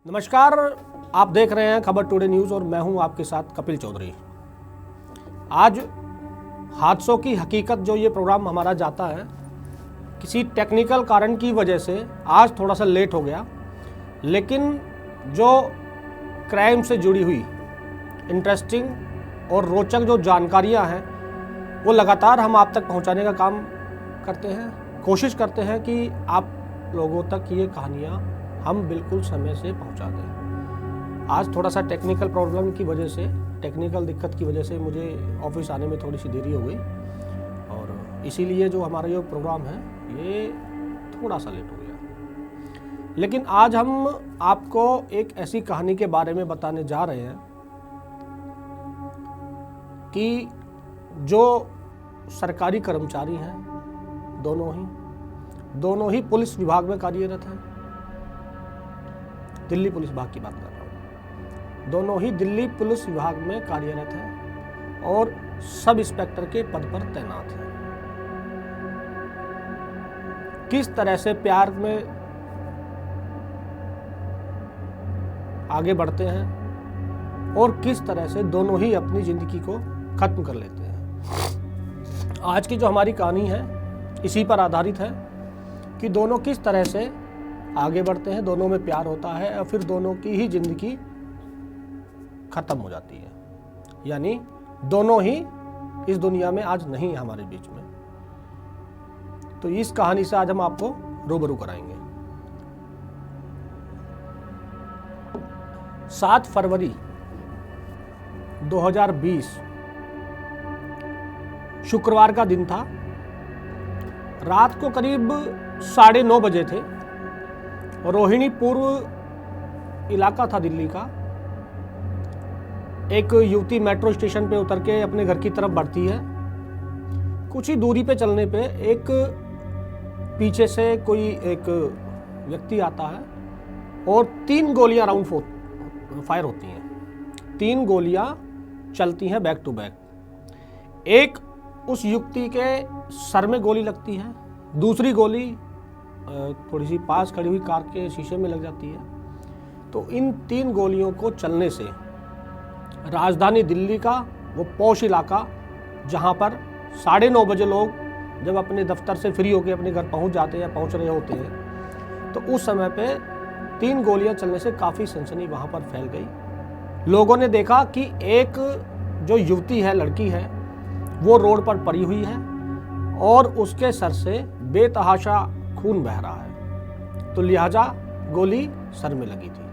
नमस्कार, आप देख रहे हैं खबर टुडे न्यूज़ और मैं हूं आपके साथ कपिल चौधरी। आज हादसों की हकीकत जो ये प्रोग्राम हमारा जाता है, किसी टेक्निकल कारण की वजह से आज थोड़ा सा लेट हो गया, लेकिन जो क्राइम से जुड़ी हुई इंटरेस्टिंग और रोचक जो जानकारियां हैं वो लगातार हम आप तक पहुंचाने का काम करते हैं। कोशिश करते हैं कि आप लोगों तक ये कहानियां हम बिल्कुल समय से पहुंचा दें। आज थोड़ा सा टेक्निकल प्रॉब्लम की वजह से, टेक्निकल दिक्कत की वजह से मुझे ऑफिस आने में थोड़ी सी देरी हो गई और इसीलिए जो हमारा ये प्रोग्राम है ये थोड़ा सा लेट हो गया। लेकिन आज हम आपको एक ऐसी कहानी के बारे में बताने जा रहे हैं कि जो सरकारी कर्मचारी हैं, दोनों ही पुलिस विभाग में कार्यरत हैं। दिल्ली पुलिस विभाग की बात कर रहा हूँ। दोनों ही दिल्ली पुलिस विभाग में कार्यरत हैं और सब इंस्पेक्टर के पद पर तैनात हैं। किस तरह से प्यार में आगे बढ़ते हैं और किस तरह से दोनों ही अपनी जिंदगी को खत्म कर लेते हैं। आज की जो हमारी कहानी है इसी पर आधारित है कि दोनों किस तरह से आगे बढ़ते हैं, दोनों में प्यार होता है और फिर दोनों की ही जिंदगी खत्म हो जाती है। यानी दोनों ही इस दुनिया में आज नहीं है हमारे बीच में। तो इस कहानी से आज हम आपको रूबरू कराएंगे। 7 फरवरी 2020 शुक्रवार का दिन था। रात को करीब 9:30 बजे थे। रोहिणी पूर्व इलाका था दिल्ली का। एक युवती मेट्रो स्टेशन पे उतर के अपने घर की तरफ बढ़ती है। कुछ ही दूरी पे चलने पे एक पीछे से कोई एक व्यक्ति आता है और 3 गोलियां राउंड फायर होती हैं। 3 गोलियां चलती हैं बैक टू बैक। एक उस युवती के सर में गोली लगती है, दूसरी गोली थोड़ी सी पास खड़ी हुई कार के शीशे में लग जाती है। तो इन 3 गोलियों को चलने से राजधानी दिल्ली का वो पॉश इलाका, जहाँ पर 9:30 बजे लोग जब अपने दफ्तर से फ्री होकर अपने घर पहुँच जाते हैं या पहुँच रहे होते हैं, तो उस समय पे 3 गोलियां चलने से काफ़ी सनसनी वहाँ पर फैल गई। लोगों ने देखा कि एक जो युवती है, लड़की है, वो रोड पर पड़ी हुई है और उसके सर से बेतहाशा खून बह रहा है। तो लिहाजा गोली सर में लगी थी।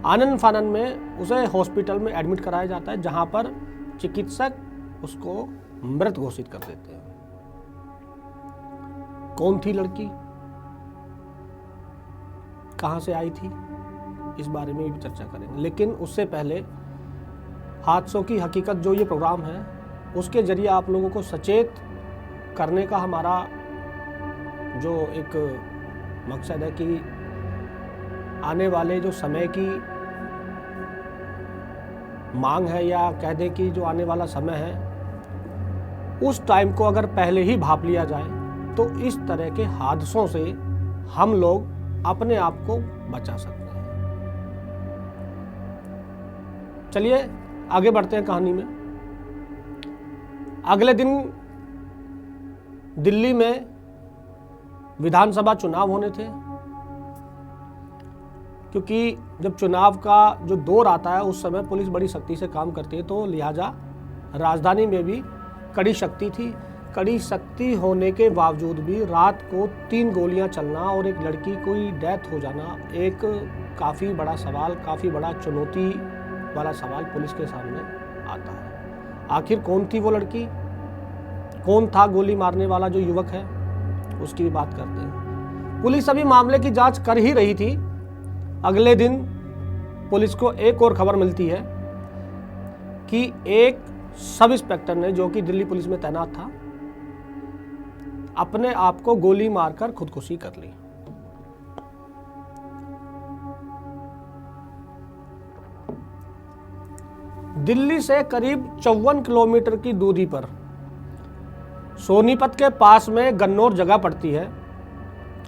आनन फानन में उसे हॉस्पिटल में एडमिट कराया जाता है, जहां पर चिकित्सक उसको मृत घोषित कर देते हैं। कौन थी लड़की, कहां से आई थी, इस बारे में भी चर्चा करेंगे। लेकिन उससे पहले हादसों की हकीकत जो ये प्रोग्राम है, उसके जरिए आप लोगों को सचेत करने का हमारा जो एक मकसद है कि आने वाले जो समय की मांग है, या कह दें कि जो आने वाला समय है, उस टाइम को अगर पहले ही भांप लिया जाए तो इस तरह के हादसों से हम लोग अपने आप को बचा सकते हैं। चलिए आगे बढ़ते हैं कहानी में। अगले दिन दिल्ली में विधानसभा चुनाव होने थे, क्योंकि जब चुनाव का जो दौर आता है उस समय पुलिस बड़ी सख्ती से काम करती है। तो लिहाजा राजधानी में भी कड़ी शक्ति थी। कड़ी शक्ति होने के बावजूद भी रात को 3 गोलियां चलना और एक लड़की की डेथ हो जाना एक काफ़ी बड़ा सवाल, काफ़ी बड़ा चुनौती वाला सवाल पुलिस के सामने आता है। आखिर कौन थी वो लड़की, कौन था गोली मारने वाला जो युवक है, उसकी भी बात करते हैं। पुलिस अभी मामले की जांच कर ही रही थी। अगले दिन पुलिस को एक और खबर मिलती है कि एक सब इंस्पेक्टर ने, जो कि दिल्ली पुलिस में तैनात था, अपने आप को गोली मारकर खुदकुशी कर ली। दिल्ली से करीब 54 किलोमीटर की दूरी पर सोनीपत के पास में गन्नौर जगह पड़ती है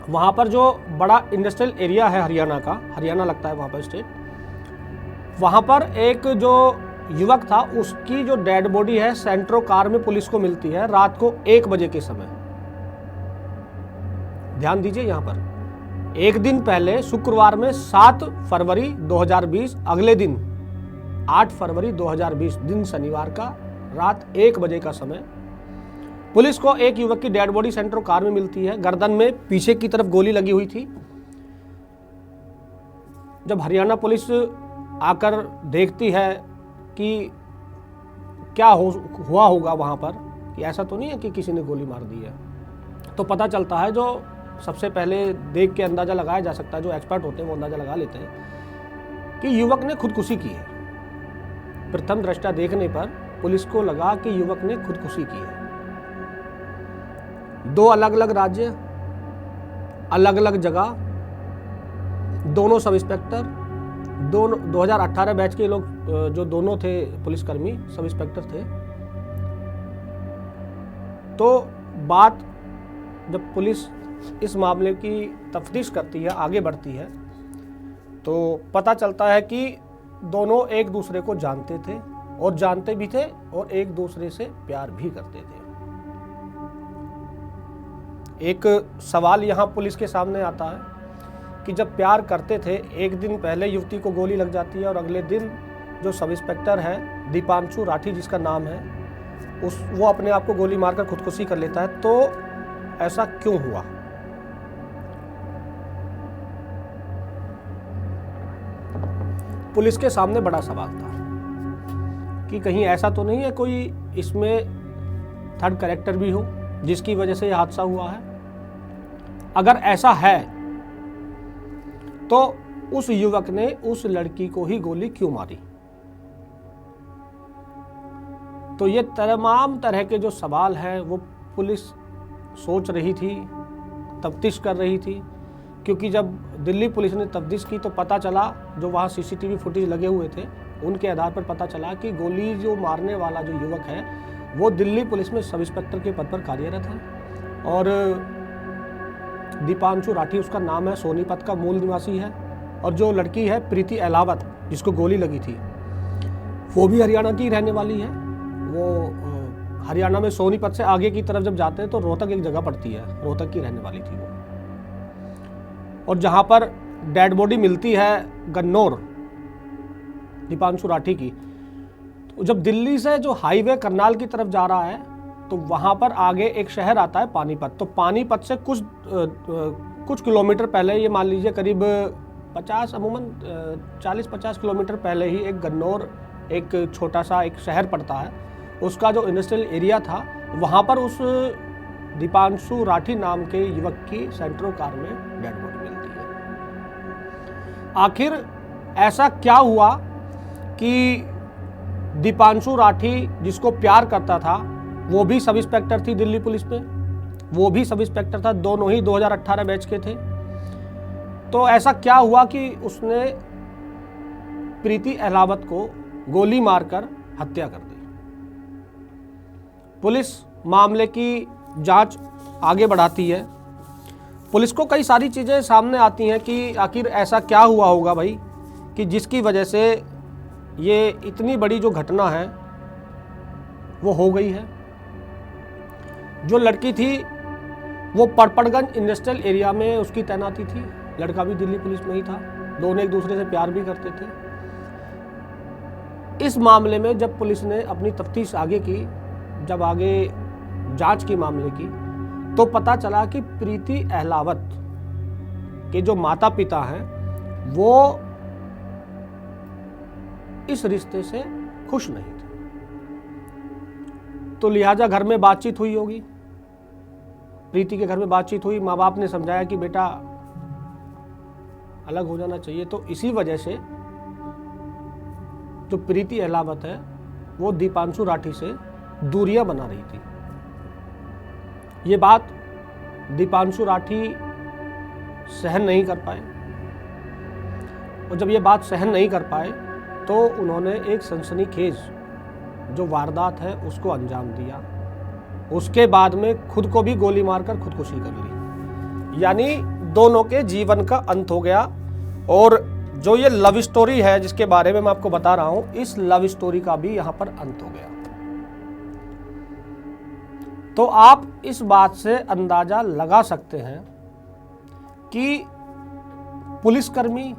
वहाँ पर जो बड़ा इंडस्ट्रियल एरिया है हरियाणा का, हरियाणा लगता है वहाँ पर स्टेट, वहाँ पर एक जो युवक था उसकी जो डेड बॉडी है सेंट्रो कार में पुलिस को मिलती है रात को 1 बजे के समय। ध्यान दीजिए यहाँ पर, एक दिन पहले शुक्रवार में 7 फरवरी 2020, अगले दिन 8 फरवरी 2020 दिन शनिवार का रात 1 बजे का समय पुलिस को एक युवक की डेड बॉडी सेंट्रो कार में मिलती है। गर्दन में पीछे की तरफ गोली लगी हुई थी। जब हरियाणा पुलिस आकर देखती है कि क्या हुआ होगा वहाँ पर, कि ऐसा तो नहीं है कि किसी ने गोली मार दी है, तो पता चलता है, जो सबसे पहले देख के अंदाज़ा लगाया जा सकता है, जो एक्सपर्ट होते हैं वो अंदाज़ा लगा लेते हैं कि युवक ने खुदकुशी की है। प्रथम दृष्टया देखने पर पुलिस को लगा कि युवक ने खुदकुशी की है। 2 अलग अलग राज्य, अलग अलग जगह, दोनों सब इंस्पेक्टर, दोनों 2018 बैच के लोग, जो दोनों थे पुलिसकर्मी सब इंस्पेक्टर थे। तो बात जब पुलिस इस मामले की तफ्तीश करती है, आगे बढ़ती है, तो पता चलता है कि दोनों एक दूसरे को जानते थे और जानते भी थे और एक दूसरे से प्यार भी करते थे। एक सवाल यहाँ पुलिस के सामने आता है कि जब प्यार करते थे, एक दिन पहले युवती को गोली लग जाती है और अगले दिन जो सब इंस्पेक्टर है दीपांशु राठी जिसका नाम है, वो अपने आप को गोली मारकर खुदकुशी कर लेता है, तो ऐसा क्यों हुआ? पुलिस के सामने बड़ा सवाल था कि कहीं ऐसा तो नहीं है कोई इसमें थर्ड कैरेक्टर भी हो जिसकी वजह से यह हादसा हुआ है। अगर ऐसा है तो उस युवक ने उस लड़की को ही गोली क्यों मारी? तो ये तमाम तरह के जो सवाल हैं वो पुलिस सोच रही थी, तफ्तीश कर रही थी, क्योंकि जब दिल्ली पुलिस ने तफ्तीश की तो पता चला, जो वहाँ सीसीटीवी फुटेज लगे हुए थे उनके आधार पर पता चला कि गोली जो मारने वाला जो युवक है वो दिल्ली पुलिस में सब इंस्पेक्टर के पद पर कार्यरत है और दीपांशु राठी उसका नाम है, सोनीपत का मूल निवासी है। और जो लड़की है प्रीति अहलावत जिसको गोली लगी थी वो भी हरियाणा की रहने वाली है। वो हरियाणा में सोनीपत से आगे की तरफ जब जाते हैं तो रोहतक एक जगह पड़ती है, रोहतक की रहने वाली थी वो। और जहाँ पर डेड बॉडी मिलती है गन्नौर दीपांशु राठी की, तो जब दिल्ली से जो हाईवे करनाल की तरफ जा रहा है तो वहाँ पर आगे एक शहर आता है पानीपत। तो पानीपत से कुछ किलोमीटर पहले, ये मान लीजिए करीब 40-50 किलोमीटर पहले ही एक गन्नौर, एक छोटा सा एक शहर पड़ता है, उसका जो इंडस्ट्रियल एरिया था वहाँ पर उस दीपांशु राठी नाम के युवक की सेंट्रो कार में डेड बॉडी मिलती है। आखिर ऐसा क्या हुआ कि दीपांशु राठी जिसको प्यार करता था वो भी सब इंस्पेक्टर थी दिल्ली पुलिस में, वो भी सब इंस्पेक्टर था, दोनों ही 2018 बैच के थे। तो ऐसा क्या हुआ कि उसने प्रीति अहलावत को गोली मारकर हत्या कर दी? पुलिस मामले की जांच आगे बढ़ाती है। पुलिस को कई सारी चीज़ें सामने आती हैं कि आखिर ऐसा क्या हुआ होगा भाई कि जिसकी वजह से ये इतनी बड़ी जो घटना है वो हो गई है। जो लड़की थी वो पड़पड़गंज इंडस्ट्रियल एरिया में उसकी तैनाती थी, लड़का भी दिल्ली पुलिस में ही था, दोनों एक दूसरे से प्यार भी करते थे। इस मामले में जब पुलिस ने अपनी तफ्तीश आगे की, जब आगे जांच की मामले की, तो पता चला कि प्रीति अहलावत के जो माता पिता हैं वो इस रिश्ते से खुश नहीं थे। तो लिहाजा घर में बातचीत हुई होगी, प्रीति के घर में बातचीत हुई, माँ बाप ने समझाया कि बेटा अलग हो जाना चाहिए। तो इसी वजह से जो प्रीति अहलावत है वो दीपांशु राठी से दूरियां बना रही थी। ये बात दीपांशु राठी सहन नहीं कर पाए और जब ये बात सहन नहीं कर पाए तो उन्होंने एक सनसनीखेज जो वारदात है उसको अंजाम दिया। उसके बाद में खुद को भी गोली मारकर खुदकुशी कर ली। यानी दोनों के जीवन का अंत हो गया। और जो ये लव स्टोरी है जिसके बारे में मैं आपको बता रहा हूं, इस लव स्टोरी का भी यहां पर अंत हो गया। तो आप इस बात से अंदाजा लगा सकते हैं कि पुलिसकर्मी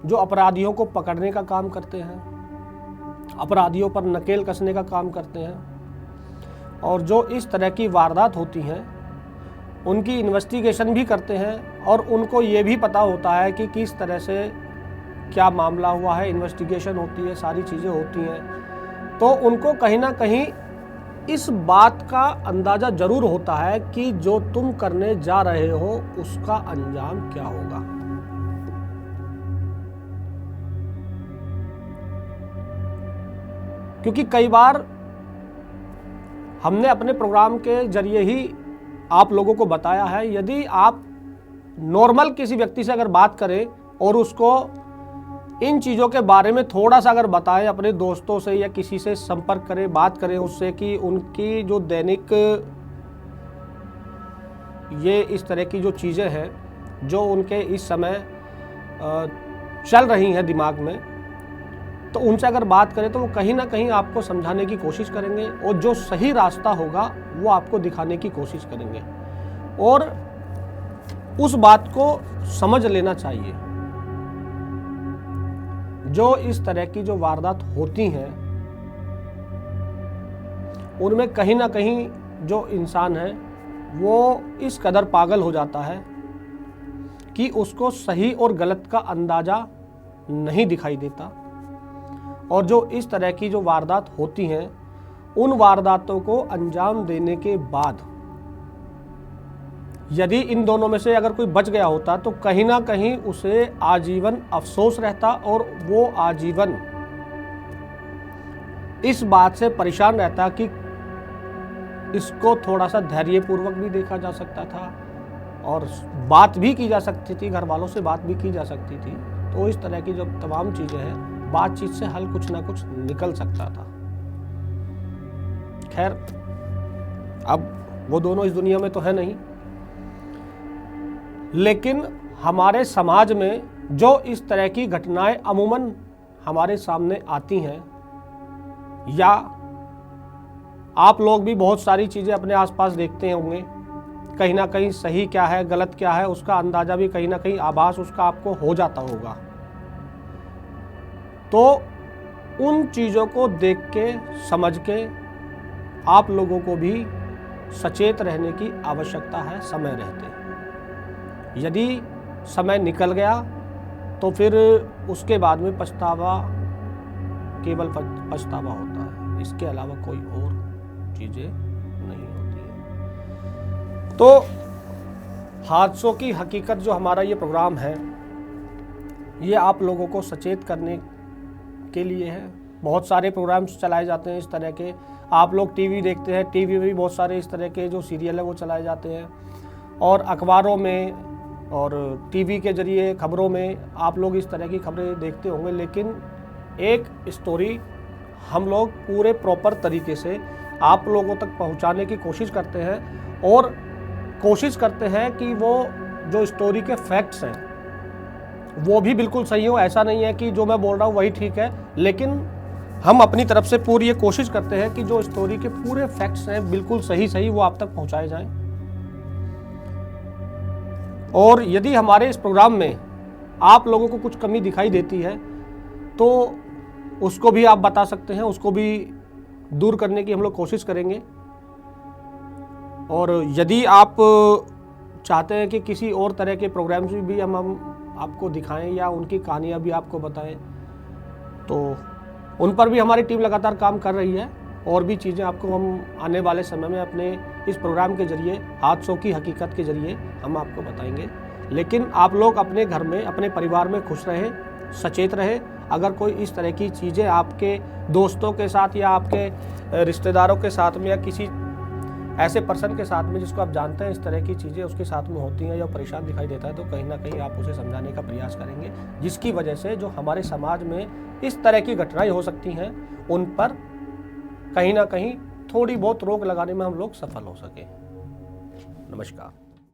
जो अपराधियों को पकड़ने का काम करते हैं, अपराधियों पर नकेल कसने का काम करते हैं, और जो इस तरह की वारदात होती हैं उनकी इन्वेस्टिगेशन भी करते हैं, और उनको ये भी पता होता है कि किस तरह से क्या मामला हुआ है, इन्वेस्टिगेशन होती है, सारी चीज़ें होती हैं। तो उनको कहीं ना कहीं इस बात का अंदाज़ा जरूर होता है कि जो तुम करने जा रहे हो उसका अंजाम क्या होगा। क्योंकि कई बार हमने अपने प्रोग्राम के जरिए ही आप लोगों को बताया है, यदि आप नॉर्मल किसी व्यक्ति से अगर बात करें और उसको इन चीज़ों के बारे में थोड़ा सा अगर बताएं, अपने दोस्तों से या किसी से संपर्क करें, बात करें उससे कि उनकी जो दैनिक ये इस तरह की जो चीज़ें हैं जो उनके इस समय चल रही हैं दिमाग में, तो उनसे अगर बात करें तो वो कहीं ना कहीं आपको समझाने की कोशिश करेंगे, और जो सही रास्ता होगा वो आपको दिखाने की कोशिश करेंगे। और उस बात को समझ लेना चाहिए, जो इस तरह की जो वारदात होती हैं उनमें कहीं ना कहीं जो इंसान है वो इस कदर पागल हो जाता है कि उसको सही और गलत का अंदाज़ा नहीं दिखाई देता। और जो इस तरह की जो वारदात होती हैं उन वारदातों को अंजाम देने के बाद यदि इन दोनों में से अगर कोई बच गया होता तो कहीं ना कहीं उसे आजीवन अफसोस रहता, और वो आजीवन इस बात से परेशान रहता कि इसको थोड़ा सा धैर्यपूर्वक भी देखा जा सकता था और बात भी की जा सकती थी, घर वालों से बात भी की जा सकती थी। तो इस तरह की जो तमाम चीज़ें हैं, बातचीत से हल कुछ ना कुछ निकल सकता था। खैर, अब वो दोनों इस दुनिया में तो है नहीं, लेकिन हमारे समाज में जो इस तरह की घटनाएं अमूमन हमारे सामने आती हैं, या आप लोग भी बहुत सारी चीज़ें अपने आसपास देखते होंगे, कहीं ना कहीं सही क्या है गलत क्या है उसका अंदाज़ा भी कहीं ना कहीं आभास उसका आपको हो जाता होगा। तो उन चीज़ों को देख के समझ के आप लोगों को भी सचेत रहने की आवश्यकता है समय रहते। यदि समय निकल गया तो फिर उसके बाद में पछतावा, केवल पछतावा होता है, इसके अलावा कोई और चीज़ें नहीं होती है। तो हादसों की हकीकत जो हमारा ये प्रोग्राम है, ये आप लोगों को सचेत करने के लिए है। बहुत सारे प्रोग्राम्स चलाए जाते हैं इस तरह के, आप लोग टीवी देखते हैं, टीवी में भी बहुत सारे इस तरह के जो सीरियल है वो चलाए जाते हैं, और अखबारों में और टीवी के जरिए खबरों में आप लोग इस तरह की खबरें देखते होंगे। लेकिन एक स्टोरी हम लोग पूरे प्रॉपर तरीके से आप लोगों तक पहुंचाने की कोशिश करते हैं, और कोशिश करते हैं कि वो जो स्टोरी के फैक्ट्स हैं वो भी बिल्कुल सही हो। ऐसा नहीं है कि जो मैं बोल रहा हूँ वही ठीक है, लेकिन हम अपनी तरफ से पूरी ये कोशिश करते हैं कि जो स्टोरी के पूरे फैक्ट्स हैं बिल्कुल सही वो आप तक पहुंचाए जाएं। और यदि हमारे इस प्रोग्राम में आप लोगों को कुछ कमी दिखाई देती है तो उसको भी आप बता सकते हैं, उसको भी दूर करने की हम लोग कोशिश करेंगे। और यदि आप चाहते हैं कि किसी और तरह के प्रोग्राम्स भी हम आपको दिखाएं या उनकी कहानियाँ भी आपको बताएं, तो उन पर भी हमारी टीम लगातार काम कर रही है। और भी चीज़ें आपको हम आने वाले समय में अपने इस प्रोग्राम के जरिए, हादसों की हकीकत के जरिए हम आपको बताएंगे। लेकिन आप लोग अपने घर में, अपने परिवार में खुश रहें, सचेत रहें। अगर कोई इस तरह की चीज़ें आपके दोस्तों के साथ या आपके रिश्तेदारों के साथ में या किसी ऐसे पर्सन के साथ में जिसको आप जानते हैं इस तरह की चीज़ें उसके साथ में होती हैं या परेशान दिखाई देता है, तो कहीं ना कहीं आप उसे समझाने का प्रयास करेंगे, जिसकी वजह से जो हमारे समाज में इस तरह की घटनाएं हो सकती हैं उन पर कहीं ना कहीं थोड़ी बहुत रोक लगाने में हम लोग सफल हो सके। नमस्कार।